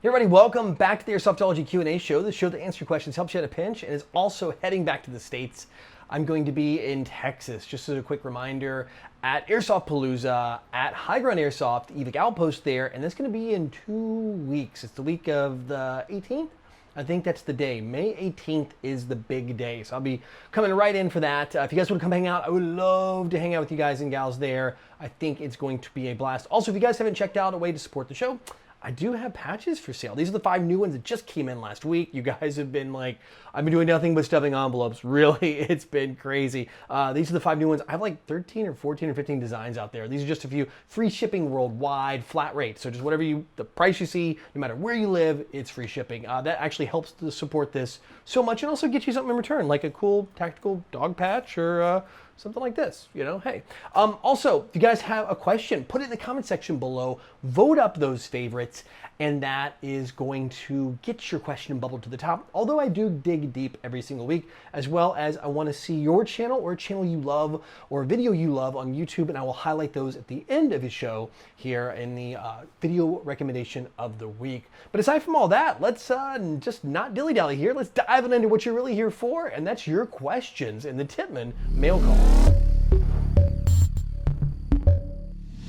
Hey everybody, welcome back to the Airsoftology Q&A show, the show that answers your questions, helps you at a pinch, and is also heading back to the States. I'm going to be in Texas, just as a quick reminder, at Airsoftpalooza, at High Ground Airsoft, EVIC Outpost there, and that's going to be in 2 weeks. It's the week of the 18th. I think that's the day. May 18th is the big day. So I'll be coming right in for that. If you guys want to come hang out, I would love to hang out with you guys and gals there. I think it's going to be a blast. Also, if you guys haven't checked out a way to support the show, I do have patches for sale. These are the 5 new ones that just came in last week. You guys have been like, I've been doing nothing but stuffing envelopes. Really, it's been crazy. These are the 5 new ones. I have like 13 or 14 or 15 designs out there. These are just a few. Free shipping worldwide, flat rate. So just whatever the price you see, no matter where you live, it's free shipping. That actually helps to support this so much and also get you something in return, like a cool tactical dog patch or something like this, you know, hey. Also, if you guys have a question, put it in the comment section below, vote up those favorites, and that is going to get your question bubbled to the top. Although I do dig deep every single week, as well as I want to see your channel or a channel you love or a video you love on YouTube, and I will highlight those at the end of the show here in the video recommendation of the week. But aside from all that, let's just not dilly-dally here. Let's dive into what you're really here for, and that's your questions in the Tippmann mail call.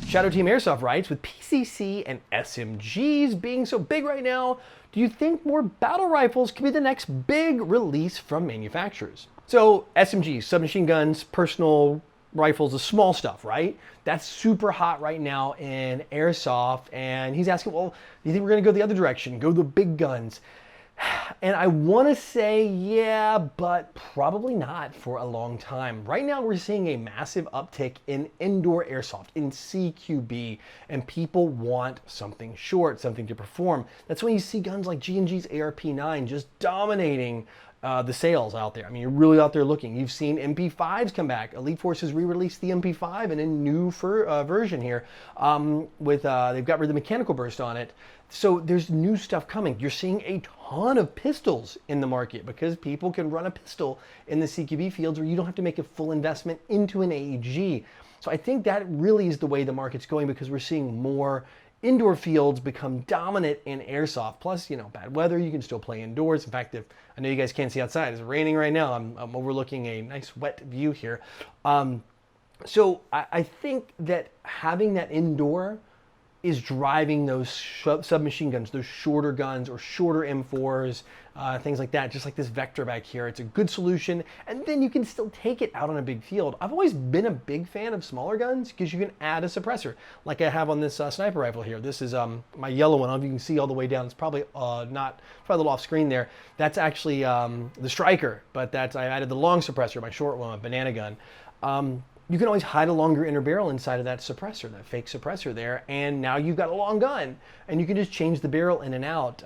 Shadow Team Airsoft writes, with PCC and SMGs being so big right now, do you think more battle rifles could be the next big release from manufacturers? So SMGs, submachine guns, personal rifles, the small stuff, right? That's super hot right now in Airsoft. And he's asking, well, do you think we're going to go the other direction, go the big guns? And I want to say, yeah, but probably not for a long time. Right now, we're seeing a massive uptick in indoor airsoft, in CQB, and people want something short, something to perform. That's when you see guns like G&G's ARP9 just dominating the sales out there. I mean, you're really out there looking. You've seen MP5s come back. Elite Forces re-released the MP5 in a new version here. They've got rid of the mechanical burst on it. So there's new stuff coming. You're seeing a ton of pistols in the market because people can run a pistol in the CQB fields where you don't have to make a full investment into an AEG. So I think that really is the way the market's going because we're seeing more indoor fields become dominant in airsoft. Plus, you know, bad weather, you can still play indoors. In fact, I know you guys can't see outside, it's raining right now. I'm overlooking a nice wet view here. So I think that having that indoor is driving those submachine guns, those shorter guns or shorter M4s, things like that, just like this Vector back here. It's a good solution, and then you can still take it out on a big field. I've always been a big fan of smaller guns because you can add a suppressor, like I have on this sniper rifle here. This is my yellow one. I don't know if you can see all the way down. It's probably probably a little off screen there. That's actually the Striker, but I added the long suppressor, my short one, a banana gun. You can always hide a longer inner barrel inside of that suppressor, that fake suppressor there, and now you've got a long gun, and you can just change the barrel in and out.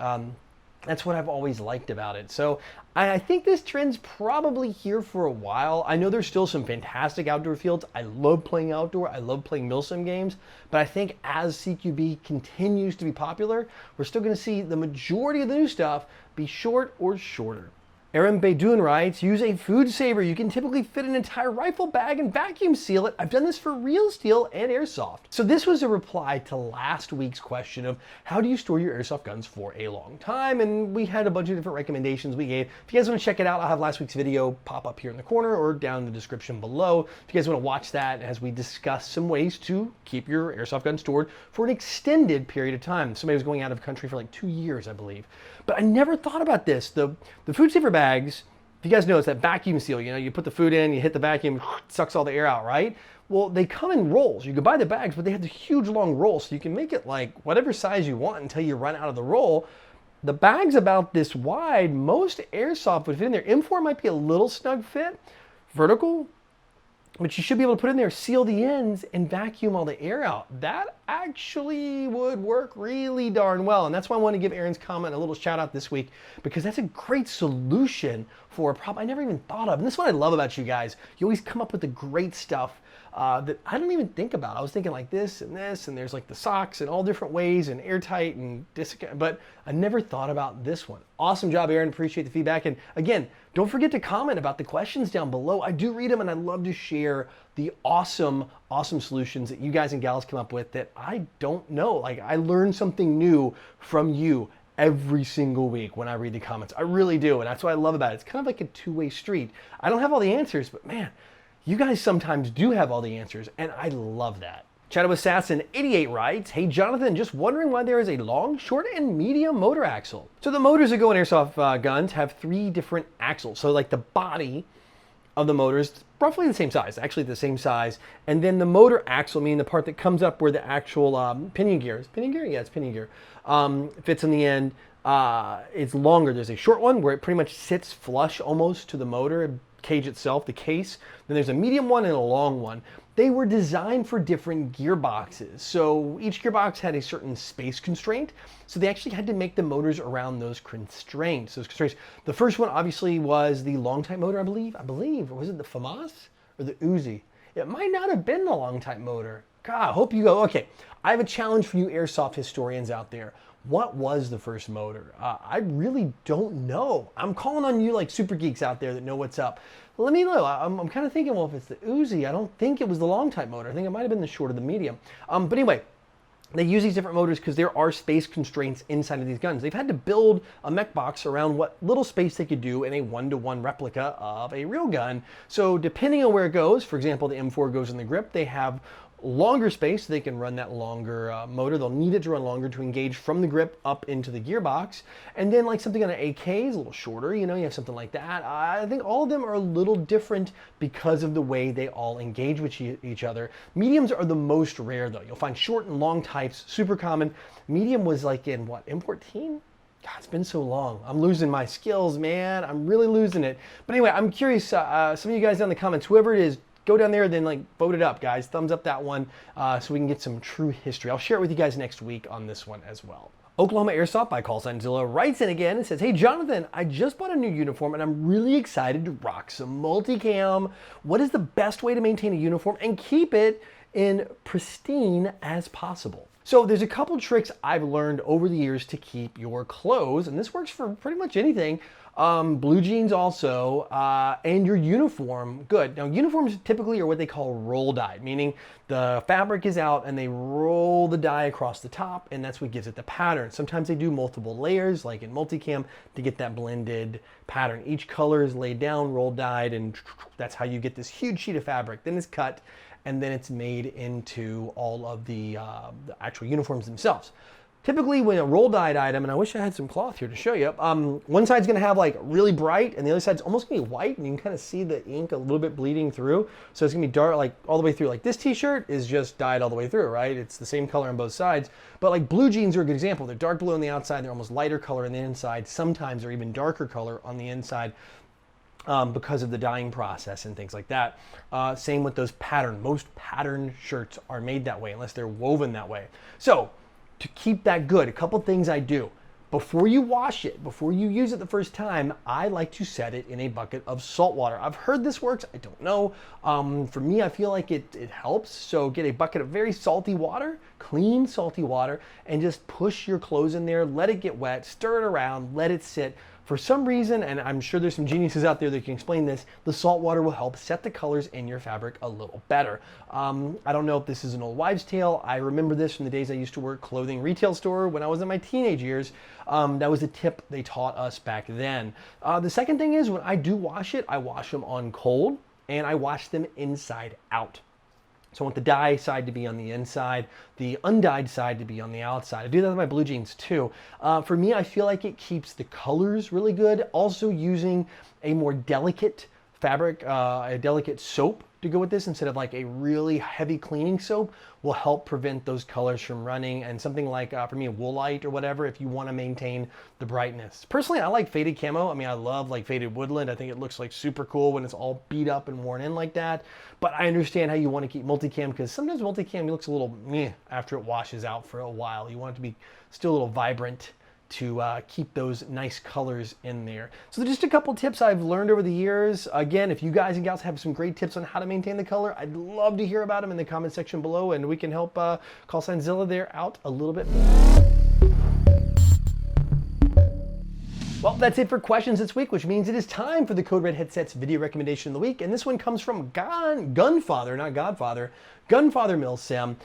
That's what I've always liked about it. So I think this trend's probably here for a while. I know there's still some fantastic outdoor fields. I love playing outdoor. I love playing Milsim games. But I think as CQB continues to be popular, we're still going to see the majority of the new stuff be short or shorter. Aaron Beydoun writes, use a food saver. You can typically fit an entire rifle bag and vacuum seal it. I've done this for real steel and airsoft. So this was a reply to last week's question of how do you store your airsoft guns for a long time? And we had a bunch of different recommendations we gave. If you guys want to check it out, I'll have last week's video pop up here in the corner or down in the description below. If you guys want to watch that as we discuss some ways to keep your airsoft gun stored for an extended period of time. Somebody was going out of the country for like 2 years, I believe. But I never thought about this. The food saver bags, if you guys know, it's that vacuum seal. You know, you put the food in, you hit the vacuum, it sucks all the air out, right? Well, they come in rolls. You can buy the bags, but they have the huge long roll, so you can make it like whatever size you want until you run out of the roll. The bag's about this wide. Most airsoft would fit in there. M4 might be a little snug fit, vertical, but you should be able to put in there, seal the ends, and vacuum all the air out. That actually would work really darn well. And that's why I want to give Aaron's comment a little shout out this week, because that's a great solution for a problem I never even thought of. And this is what I love about you guys. You always come up with the great stuff that I don't even think about. I was thinking like this, and there's like the socks and all different ways and airtight and but I never thought about this one. Awesome job, Aaron. Appreciate the feedback. And again, don't forget to comment about the questions down below. I do read them and I love to share the awesome solutions that you guys and gals come up with that I don't know. Like I learn something new from you every single week when I read the comments. I really do, and that's what I love about it. It's kind of like a two-way street. I don't have all the answers, but man, you guys sometimes do have all the answers, and I love that. Shadow Assassin 88 writes, "Hey Jonathan, just wondering why there is a long, short, and medium motor axle." So the motors that go in airsoft guns have 3 different axles. So like the body of the motor is roughly the same size, actually the same size. And then the motor axle, meaning the part that comes up where the actual pinion gear is. Pinion gear? Yeah, it's pinion gear. Fits in the end. It's longer. There's a short one where it pretty much sits flush almost to the motor cage itself, the case. Then there's a medium one and a long one. They were designed for different gearboxes. So each gearbox had a certain space constraint. So they actually had to make the motors around those constraints. The first one obviously was the long type motor, I believe. Or was it the FAMAS or the Uzi? It might not have been the long type motor. God, I hope you go. Okay, I have a challenge for you airsoft historians out there. What was the first motor? I really don't know. I'm calling on you like super geeks out there that know what's up. Let me know. I'm kind of thinking, well, if it's the Uzi, I don't think it was the long type motor. I think it might have been the short or the medium. But anyway, they use these different motors because there are space constraints inside of these guns. They've had to build a mech box around what little space they could do in a 1-to-1 replica of a real gun. So depending on where it goes, for example, the M4 goes in the grip, they have longer space, so they can run that longer motor. They'll need it to run longer to engage from the grip up into the gearbox. And then like something on an AK is a little shorter, you know, you have something like that. I think all of them are a little different because of the way they all engage with each other. Mediums are the most rare though. You'll find short and long types, super common. Medium was like in what, M14? God, it's been so long. I'm losing my skills, man. I'm really losing it. But anyway, I'm curious, some of you guys down in the comments, whoever it is, go down there, then like vote it up, guys. Thumbs up that one so we can get some true history. I'll share it with you guys next week on this one as well. Oklahoma Airsoft by CallSignZilla writes in again and says, "Hey Jonathan, I just bought a new uniform and I'm really excited to rock some multicam. What is the best way to maintain a uniform and keep it in pristine as possible?" So there's a couple tricks I've learned over the years to keep your clothes, and this works for pretty much anything. Blue jeans also, and your uniform, good. Now uniforms typically are what they call roll dyed, meaning the fabric is out and they roll the dye across the top, and that's what gives it the pattern. Sometimes they do multiple layers, like in multicam, to get that blended pattern. Each color is laid down, roll dyed, and that's how you get this huge sheet of fabric. Then it's cut, and then it's made into all of the actual uniforms themselves. Typically when a roll dyed item, and I wish I had some cloth here to show you, one side's gonna have like really bright and the other side's almost gonna be white, and you can kind of see the ink a little bit bleeding through. So it's gonna be dark, like all the way through. Like this t-shirt is just dyed all the way through, right? It's the same color on both sides. But like blue jeans are a good example. They're dark blue on the outside, they're almost lighter color on the inside. Sometimes they're even darker color on the inside. Because of the dyeing process and things like that. Same with those pattern. Most pattern shirts are made that way unless they're woven that way. So to keep that good, a couple things I do. Before you wash it, before you use it the first time, I like to set it in a bucket of salt water. I've heard this works, I don't know. For me, I feel like it helps. So get a bucket of very salty water, clean salty water, and just push your clothes in there, let it get wet, stir it around, let it sit. For some reason, and I'm sure there's some geniuses out there that can explain this, the salt water will help set the colors in your fabric a little better. I don't know if this is an old wives' tale. I remember this from the days I used to work clothing retail store when I was in my teenage years. That was a tip they taught us back then. The second thing is when I do wash it, I wash them on cold and I wash them inside out. So I want the dye side to be on the inside, the undyed side to be on the outside. I do that with my blue jeans too. For me, I feel like it keeps the colors really good. Also using a more delicate fabric, a delicate soap to go with this instead of like a really heavy cleaning soap will help prevent those colors from running. And something like, for me, a Woolite or whatever, if you want to maintain the brightness. Personally, I like faded camo. I mean, I love like faded woodland. I think it looks like super cool when it's all beat up and worn in like that. But I understand how you want to keep multicam because sometimes multicam looks a little meh after it washes out for a while. You want it to be still a little vibrant to keep those nice colors in there. So just a couple tips I've learned over the years. Again, if you guys and gals have some great tips on how to maintain the color, I'd love to hear about them in the comment section below, and we can help CallSignZilla there out a little bit more. Well, that's it for questions this week, which means it is time for the Code Red Headsets video recommendation of the week. And this one comes from Gunfather, not Godfather, Gunfather Milsim.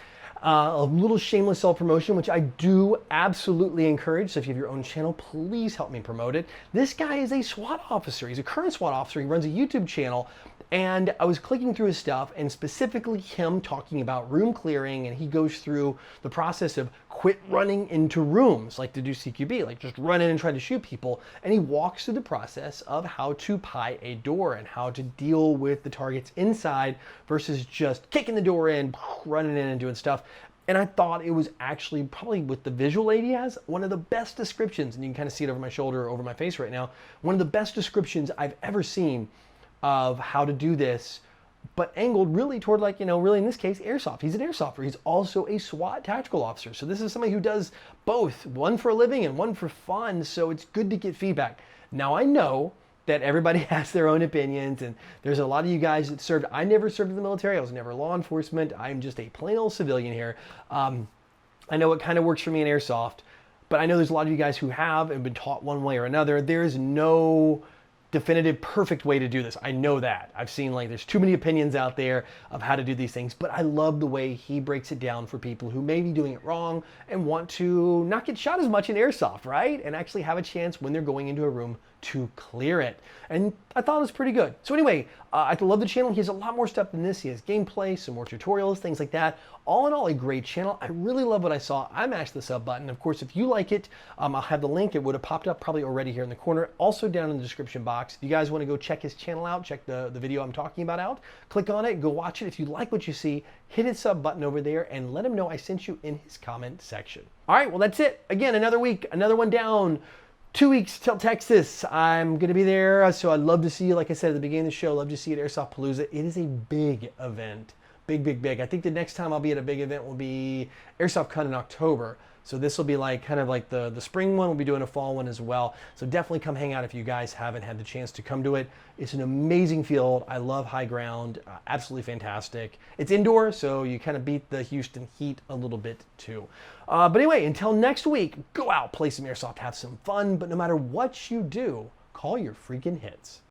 A little shameless self-promotion, which I do absolutely encourage. So if you have your own channel, please help me promote it. This guy is a SWAT officer. He's a current SWAT officer. He runs a YouTube channel. And I was clicking through his stuff, and specifically him talking about room clearing, and he goes through the process of quit running into rooms, like to do CQB, like just run in and try to shoot people. And he walks through the process of how to pie a door and how to deal with the targets inside versus just kicking the door in, running in and doing stuff. And I thought it was actually, probably with the visual aid he has, one of the best descriptions, and you can kind of see it over my shoulder, over my face right now, one of the best descriptions I've ever seen of how to do this, but angled really toward, like, really in this case, airsoft. He's an airsofter. He's also a SWAT tactical officer. So this is somebody who does both, one for a living and one for fun. So it's good to get feedback. Now I know that everybody has their own opinions, and there's a lot of you guys that served. I never served in the military. I was never law enforcement. I'm just a plain old civilian here. I know what kind of works for me in airsoft, but I know there's a lot of you guys who have and been taught one way or another. There is no definitive perfect way to do this. I know that. I've seen, like, there's too many opinions out there of how to do these things, but I love the way he breaks it down for people who may be doing it wrong and want to not get shot as much in airsoft, right? And actually have a chance when they're going into a room to clear it. And I thought it was pretty good. So anyway, I love the channel. He has a lot more stuff than this. He has gameplay, some more tutorials, things like that. All in all, a great channel. I really love what I saw. I mashed the sub button. Of course, if you like it, I'll have the link. It would have popped up probably already here in the corner. Also down in the description box. If you guys want to go check his channel out, check the video I'm talking about out, click on it, go watch it. If you like what you see, hit his sub button over there and let him know I sent you in his comment section. All right, well, that's it. Again, another week, another one down. 2 weeks till Texas. I'm going to be there, so I'd love to see you. Like I said at the beginning of the show, love to see you at Airsoftpalooza. It is a big event. Big, big, big. I think the next time I'll be at a big event will be AirsoftCon in October. So this will be like kind of like the spring one. We'll be doing a fall one as well. So definitely come hang out if you guys haven't had the chance to come to it. It's an amazing field. I love high ground. Absolutely fantastic. It's indoor, so you kind of beat the Houston heat a little bit too. But anyway, until next week, go out, play some airsoft, have some fun. But no matter what you do, call your freaking hits.